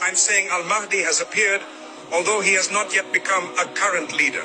I'm saying Al-Mahdi has appeared, although he has not yet become a current leader.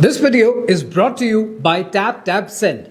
This video is brought to you by TapTapSend।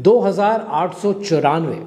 2894।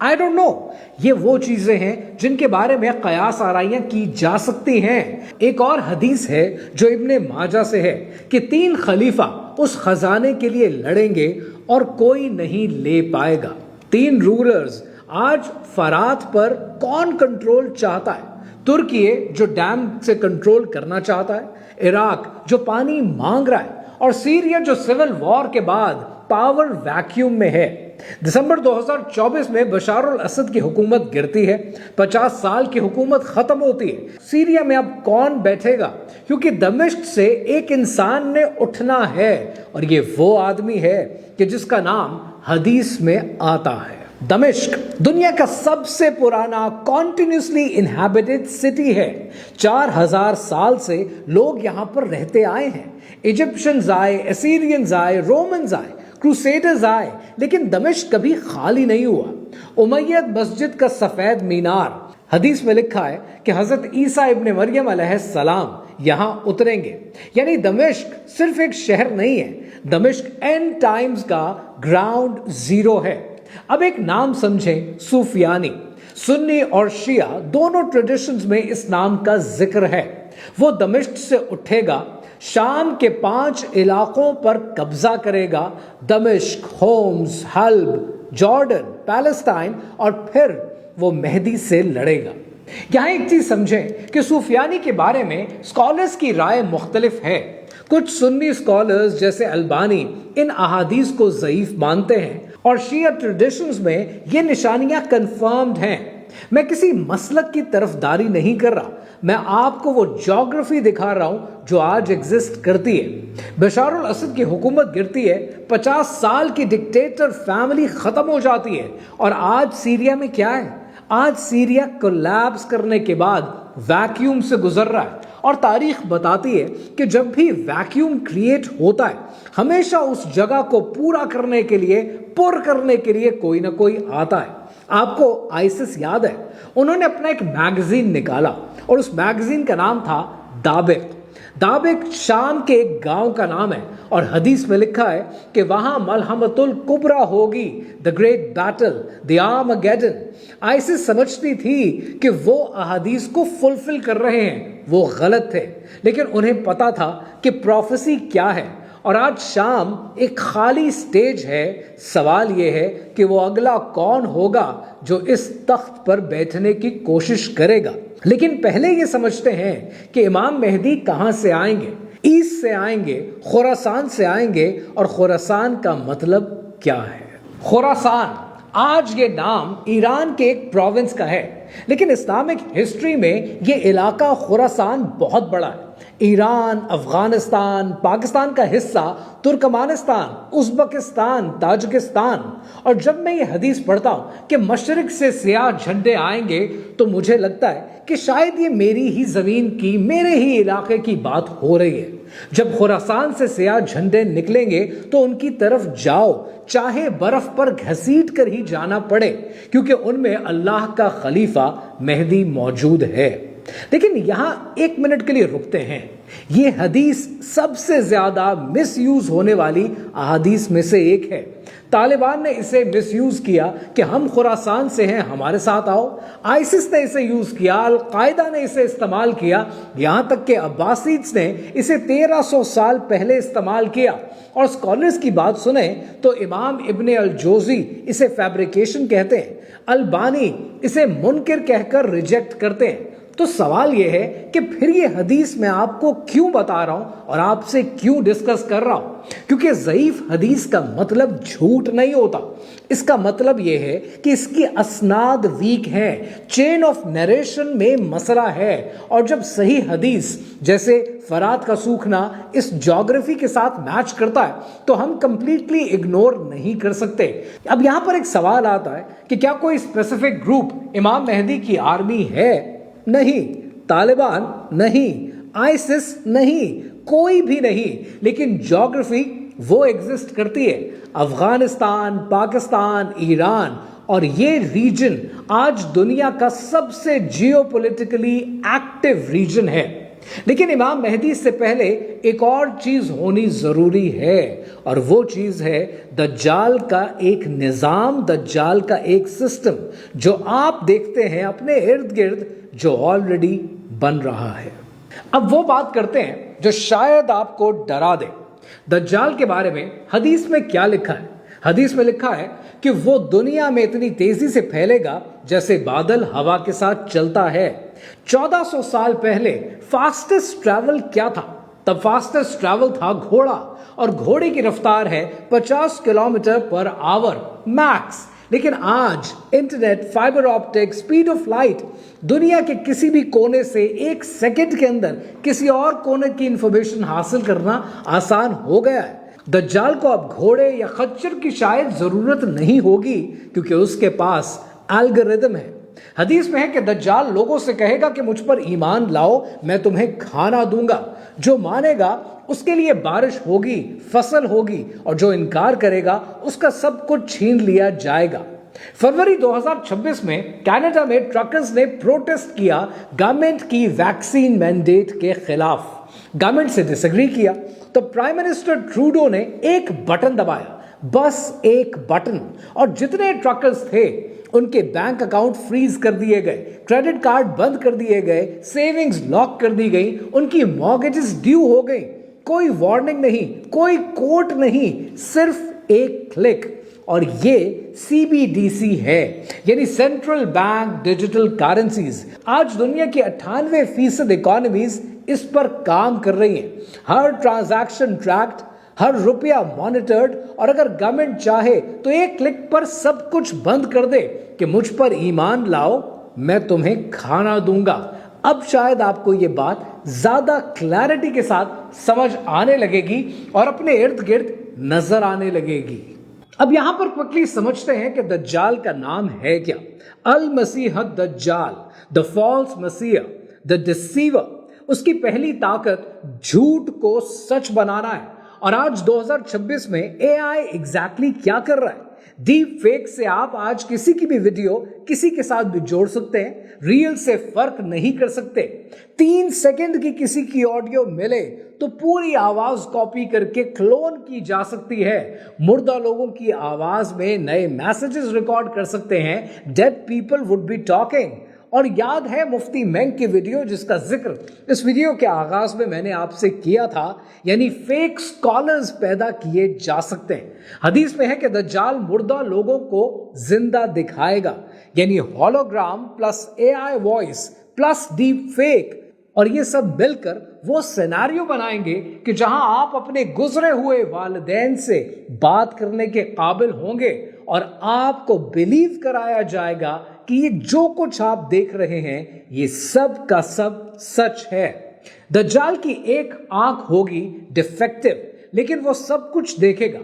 I don't know. یہ وہ چیزیں ہیں جن کے بارے میں قیاس آرائیاں کی جا سکتی ہیں. ایک اور حدیث ہے جو ابن ماجہ سے ہے کہ 3 خلیفہ اس خزانے کے لیے لڑیں گے اور کوئی نہیں لے پائے گا. 3 رولرز. آج فرات پر کون کنٹرول چاہتا ہے؟ ترکیے جو ڈیم سے کنٹرول کرنا چاہتا ہے، عراق جو پانی مانگ رہا ہے، اور سیریا جو سول وار کے بعد پاور ویکیوم میں ہے. دسمبر 2024 میں بشار الاسد کی حکومت گرتی ہے، 50 سال کی حکومت ختم ہوتی ہے. سیریا میں اب کون بیٹھے گا؟ کیونکہ دمشق سے ایک انسان نے اٹھنا ہے، اور یہ وہ آدمی ہے کہ جس کا نام حدیث میں آتا ہے. دمشق دنیا کا سب سے پرانا کنٹینیوسلی انہیبٹڈ سٹی ہے. 4000 سال سے لوگ یہاں پر رہتے آئے ہیں. ایجپشنز آئے، اسیرینز آئے، رومنز آئے، کروسیڈرز آئے، لیکن دمشق کبھی خالی نہیں ہوا. امید مسجد کا سفید مینار. حدیث میں لکھا ہے کہ حضرت عیسیٰ ابن مریم علیہ السلام یہاں اتریں گے. یعنی دمشق صرف ایک شہر نہیں ہے، دمشق اینڈ ٹائمز کا گراؤنڈ زیرو ہے. اب ایک نام سمجھیں، سفیانی. سنی اور شیعہ دونوں ٹریڈیشنز میں اس نام کا ذکر ہے. وہ دمشق سے اٹھے گا، شام کے 5 علاقوں پر قبضہ کرے گا، دمشق، ہومز، حلب، جارڈن، پیلسٹائن، اور پھر وہ مہدی سے لڑے گا. یہاں ایک چیز سمجھیں کہ سفیانی کے بارے میں اسکالرز کی رائے مختلف ہے. کچھ سنی اسکالرز جیسے البانی ان احادیث کو ضعیف مانتے ہیں، اور شیعہ ٹریڈیشنز میں یہ نشانیاں کنفرمڈ ہیں. میں کسی مسلک کی طرفداری نہیں کر رہا، میں آپ کو وہ جیوگرافی دکھا رہا ہوں جو آج ایگزسٹ کرتی ہے. بشار الاسد کی حکومت گرتی ہے، 50 سال کی ڈکٹیٹر فیملی ختم ہو جاتی ہے، اور آج سیریا میں کیا ہے؟ آج سیریا کولیپس کرنے کے بعد ویکیوم سے گزر رہا ہے. اور تاریخ بتاتی ہے کہ جب بھی ویکیوم کریٹ ہوتا ہے، ہمیشہ اس جگہ کو پورا کرنے کے لیے، پر کرنے کے لیے کوئی نہ کوئی آتا ہے. آپ کو آئسس یاد ہے؟ انہوں نے اپنا ایک میگزین نکالا، اور اس میگزین کا نام تھا دابق. دابق شام کے ایک گاؤں کا نام ہے، اور حدیث میں لکھا ہے کہ وہاں ملحمۃ الکبریٰ ہوگی، the great battle, the Armageddon. ISIS سمجھتی تھی کہ وہ احادیث کو فلفل کر رہے ہیں. وہ غلط تھے، لیکن انہیں پتا تھا کہ پروفیسی کیا ہے. اور آج شام ایک خالی سٹیج ہے. سوال یہ ہے کہ وہ اگلا کون ہوگا جو اس تخت پر بیٹھنے کی کوشش کرے گا. لیکن پہلے یہ سمجھتے ہیں کہ امام مہدی کہاں سے آئیں گے. ایسٹ سے آئیں گے، خراسان سے آئیں گے. اور خراسان کا مطلب کیا ہے؟ خراسان آج یہ نام ایران کے ایک پروونس کا ہے، لیکن اسلامک ہسٹری میں یہ علاقہ خراسان بہت بڑا ہے. ایران، افغانستان، پاکستان کا حصہ، ترکمانستان، ازبکستان، تاجکستان. اور جب میں یہ حدیث پڑھتا ہوں کہ مشرق سے سیاہ جھنڈے آئیں گے، تو مجھے لگتا ہے کہ شاید یہ میری ہی زمین کی، میرے ہی علاقے کی بات ہو رہی ہے. جب خراسان سے سیاہ جھنڈے نکلیں گے تو ان کی طرف جاؤ، چاہے برف پر گھسیٹ کر ہی جانا پڑے، کیونکہ ان میں اللہ کا خلیفہ مہدی موجود ہے. لیکن یہاں 1 منٹ کے لیے رکتے ہیں. یہ حدیث سب سے زیادہ مس یوز ہونے والی احادیث میں سے ایک ہے. طالبان نے اسے مس یوز کیا کہ ہم خراسان سے ہیں، ہمارے ساتھ آؤ. آئسس نے اسے یوز کیا، القاعدہ نے اسے استعمال کیا، یہاں تک کہ عباسیدز نے اسے 1300 سال پہلے استعمال کیا. اور اسکالرز کی بات سنیں تو امام ابن الجوزی اسے فیبریکیشن کہتے ہیں، البانی اسے منکر کہہ کر ریجیکٹ کرتے ہیں. تو سوال یہ ہے کہ پھر یہ حدیث میں آپ کو کیوں بتا رہا ہوں اور آپ سے کیوں ڈسکس کر رہا ہوں؟ کیونکہ ضعیف حدیث کا مطلب جھوٹ نہیں ہوتا. اس کا مطلب یہ ہے کہ اس کی اسناد ویک ہیں، چین آف نیریشن میں مسئلہ ہے. اور جب صحیح حدیث جیسے فرات کا سوکھنا اس جیوگرافی کے ساتھ میچ کرتا ہے تو ہم کمپلیٹلی اگنور نہیں کر سکتے. اب یہاں پر ایک سوال آتا ہے کہ کیا کوئی اسپیسیفک گروپ امام مہدی کی آرمی ہے؟ نہیں. طالبان نہیں، آئسس نہیں، کوئی بھی نہیں. لیکن جیوگرافی وہ ایگزسٹ کرتی ہے. افغانستان، پاکستان، ایران، اور یہ ریجن آج دنیا کا سب سے جیو پولیٹیکلی ایکٹیو ریجن ہے. لیکن امام مہدی سے پہلے ایک اور چیز ہونی ضروری ہے، اور وہ چیز ہے دجال کا ایک نظام، دجال کا ایک سسٹم جو آپ دیکھتے ہیں اپنے ارد گرد، جو آلریڈی بن رہا ہے۔ اب وہ بات کرتے ہیں جو شاید آپ کو ڈرا دے۔ دجال کے بارے میں حدیث میں کیا لکھا ہے؟ حدیث میں لکھا ہے کہ وہ دنیا میں اتنی تیزی سے پھیلے گا جیسے بادل ہوا کے ساتھ چلتا ہے۔ 1400 سال پہلے فاسٹسٹ ٹریول کیا تھا؟ تب فاسٹسٹ ٹریول تھا گھوڑا، اور گھوڑے کی رفتار ہے 50 کلومیٹر پر آور میکس۔ لیکن آج internet, fibre optic, speed of light, دنیا کے کسی بھی کونے سے ایک سیکنڈ کے اندر کسی اور کونے کی انفارمیشن حاصل کرنا آسان ہو گیا ہے۔ دجال کو اب گھوڑے یا خچر کی شاید ضرورت نہیں ہوگی، کیونکہ اس کے پاس الگوریدم ہے۔ حدیث میں ہے کہ دجال لوگوں سے کہے گا کہ مجھ پر ایمان لاؤ، میں تمہیں کھانا دوں گا۔ جو مانے گا اس کے لیے بارش ہوگی، فصل ہوگی، اور جو انکار کرے گا اس کا سب کچھ چھین لیا جائے گا۔ فروری 2026 میں کینیڈا میں ٹرکرز نے پروٹیسٹ کیا گورنمنٹ کی ویکسین مینڈیٹ کے خلاف۔ گورنمنٹ سے ڈس ایگری کیا تو پرائم منسٹر ٹروڈو نے ایک بٹن دبایا، بس ایک بٹن، اور جتنے ٹرکرز تھے ان کے بینک اکاؤنٹ فریز کر دیے گئے، کریڈٹ کارڈ بند کر دیے گئے، سیونگز لاک کر دی گئی، ان کی مارگیجز ڈیو ہو گئی۔ کوئی وارننگ نہیں، کوئی کورٹ نہیں، صرف ایک کلک۔ اور یہ CBDC ہے، یعنی سینٹرل بینک ڈیجیٹل کرنسیز۔ آج دنیا کی 98% اکانومیز اس پر کام کر رہی ہیں۔ ہر ٹرانزیکشن ٹریکڈ، ہر روپیہ مانیٹرڈ، اور اگر گورنمنٹ چاہے تو ایک کلک پر سب کچھ بند کر دے کہ مجھ پر ایمان لاؤ، میں تمہیں کھانا دوں گا۔ اب شاید آپ کو یہ بات زیادہ کلیئرٹی کے ساتھ سمجھ آنے لگے گی اور اپنے ارد گرد نظر آنے لگے گی۔ اب یہاں پر کوئکلی سمجھتے ہیں کہ دجال کا نام ہے کیا؟ المسیح الدجال، the false messiah، the deceiver۔ اس کی پہلی طاقت جھوٹ کو سچ بنانا ہے، اور آج 2026 میں AI ایگزیکٹلی کیا کر رہا ہے؟ ڈیپ فیک سے آپ آج کسی کی بھی ویڈیو کسی کے ساتھ بھی جوڑ سکتے ہیں، ریل سے فرق نہیں کر سکتے۔ 3 سیکنڈ کی کسی کی آڈیو ملے تو پوری آواز کاپی کر کے کلون کی جا سکتی ہے۔ مردہ لوگوں کی آواز میں نئے میسیجز ریکارڈ کر سکتے ہیں۔ Dead people would be talking. اور یاد ہے مفتی مینگ کی ویڈیو جس کا ذکر اس ویڈیو کے آغاز میں میں نے آپ سے کیا تھا، یعنی فیک سکالرز پیدا کیے جا سکتے ہیں۔ حدیث میں ہے کہ دجال مردہ لوگوں کو زندہ دکھائے گا، یعنی hologram plus AI voice plus deep fake, اور یہ سب مل کر وہ سیناریو بنائیں گے کہ جہاں آپ اپنے گزرے ہوئے والدین سے بات کرنے کے قابل ہوں گے، اور آپ کو بلیو کرایا جائے گا کہ یہ جو کچھ آپ دیکھ رہے ہیں یہ سب کا سب سچ ہے۔ دجال کی ایک آنکھ ہوگی ڈیفیکٹو، لیکن وہ سب کچھ دیکھے گا۔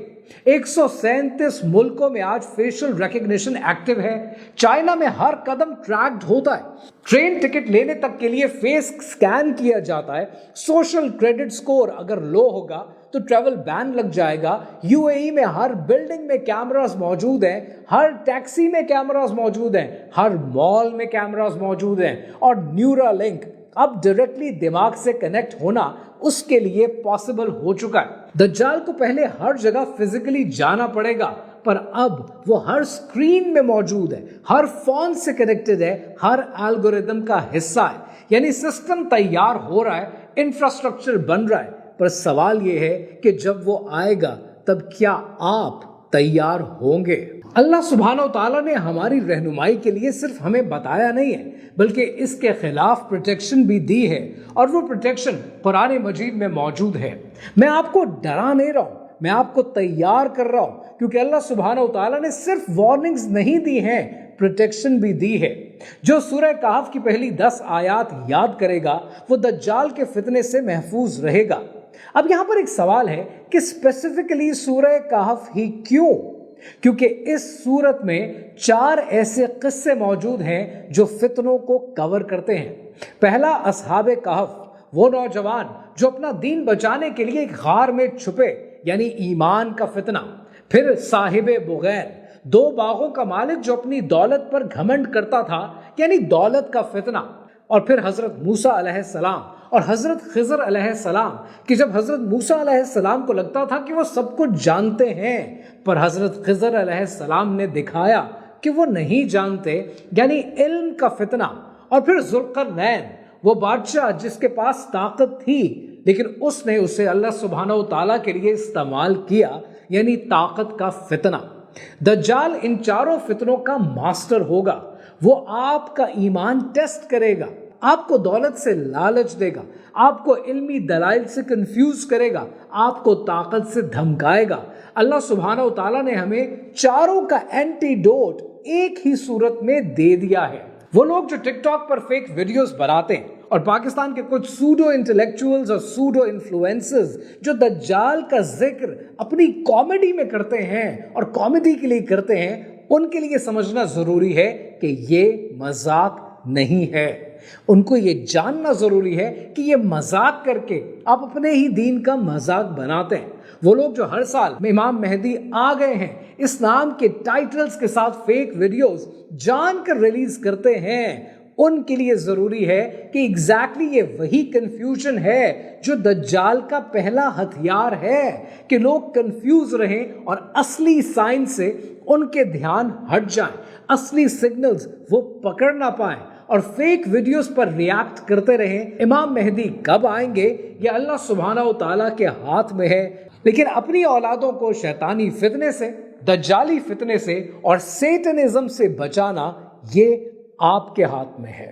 137 ملکوں میں آج فیشل ریکگنیشن ایکٹیو ہے۔ چائنا میں ہر قدم ٹریکڈ ہوتا ہے۔ ٹرین ٹکٹ لینے تک کے لیے فیس سکین کیا جاتا ہے۔ سوشل کریڈٹ سکور اگر لو ہوگا تو ٹریول بین لگ جائے گا۔ UAE میں ہر بلڈنگ میں کیمراز موجود ہیں، ہر ٹیکسی میں کیمراز موجود ہیں، ہر مال میں کیمراز موجود ہیں، اور نیورا لنک اب ڈائریکٹلی دماغ سے کنیکٹ ہونا اس کے لیے پاسبل ہو چکا ہے۔ دجال کو پہلے ہر جگہ فزیکلی جانا پڑے گا، پر اب وہ ہر سکرین میں موجود ہے، ہر فون سے کنیکٹڈ ہے، ہر الگوریدم کا حصہ ہے، یعنی سسٹم تیار ہو رہا ہے، انفراسٹرکچر بن رہا ہے۔ پر سوال یہ ہے کہ جب وہ آئے گا تب کیا آپ تیار ہوں گے؟ اللہ سبحانہ و تعالیٰ نے ہماری رہنمائی کے لیے صرف ہمیں بتایا نہیں ہے بلکہ اس کے خلاف پروٹیکشن بھی دی ہے، اور وہ پروٹیکشن قرآن مجید میں موجود ہے۔ میں آپ کو ڈرا نہیں رہا ہوں، میں آپ کو تیار کر رہا ہوں، کیونکہ اللہ سبحانہ و تعالیٰ نے صرف وارننگز نہیں دی ہیں، پروٹیکشن بھی دی ہے۔ جو سورہ کہف کی پہلی 10 آیات یاد کرے گا وہ دجال کے فتنے سے محفوظ رہے گا۔ اب یہاں پر ایک سوال ہے کہ اسپیسیفکلی سورہ کہف ہی کیوں؟ کیونکہ اس سورت میں 4 ایسے قصے موجود ہیں جو فتنوں کو کور کرتے ہیں۔ پہلا، اصحاب کہف، وہ نوجوان جو اپنا دین بچانے کے لیے ایک غار میں چھپے، یعنی ایمان کا فتنہ۔ پھر صاحب بغیر، 2 باغوں کا مالک جو اپنی دولت پر گھمنڈ کرتا تھا، یعنی دولت کا فتنہ۔ اور پھر حضرت موسیٰ علیہ السلام اور حضرت خضر علیہ السلام کہ جب حضرت موسیٰ علیہ السلام کو لگتا تھا کہ وہ سب کچھ جانتے ہیں، پر حضرت خضر علیہ السلام نے دکھایا کہ وہ نہیں جانتے، یعنی علم کا فتنہ۔ اور پھر ذوالقرنین، وہ بادشاہ جس کے پاس طاقت تھی لیکن اس نے اسے اللہ سبحانہ و تعالیٰ کے لیے استعمال کیا، یعنی طاقت کا فتنہ۔ دجال ان چاروں فتنوں کا ماسٹر ہوگا۔ وہ آپ کا ایمان ٹیسٹ کرے گا، آپ کو دولت سے لالچ دے گا، آپ کو علمی دلائل سے کنفیوز کرے گا، آپ کو طاقت سے دھمکائے گا۔ اللہ سبحانہ و تعالیٰ نے ہمیں چاروں کا اینٹی ڈوٹ ایک ہی صورت میں دے دیا ہے۔ وہ لوگ جو ٹک ٹاک پر فیک ویڈیوز بناتے ہیں اور پاکستان کے کچھ سوڈو انٹلیکچوئلز اور سوڈو انفلوئنسرز جو دجال کا ذکر اپنی کامیڈی میں کرتے ہیں اور کامیڈی کے لیے کرتے ہیں، ان کے لیے سمجھنا ضروری ہے کہ یہ مذاق نہیں ہے۔ ان کو یہ جاننا ضروری ہے کہ یہ مذاق کر کے آپ اپنے ہی دین کا مذاق بناتے ہیں۔ وہ لوگ جو ہر سال امام مہدی آ گئے ہیں اس نام کے ٹائٹلز کے ساتھ فیک ویڈیوز جان کر ریلیز کرتے ہیں، ان کے لیے ضروری ہے کہ ایگزیکٹلی یہ وہی کنفیوژن ہے جو دجال کا پہلا ہتھیار ہے، کہ لوگ کنفیوز رہیں اور اصلی سائنس سے ان کے دھیان ہٹ جائیں، اصلی سگنلز وہ پکڑ نہ پائیں اور فیک ویڈیوز پر ریاکٹ کرتے رہیں۔ امام مہدی کب آئیں گے یہ اللہ سبحانہ و تعالیٰ کے ہاتھ میں ہے، لیکن اپنی اولادوں کو شیطانی فتنے سے، دجالی فتنے سے اور سیٹنزم سے بچانا یہ آپ کے ہاتھ میں ہے۔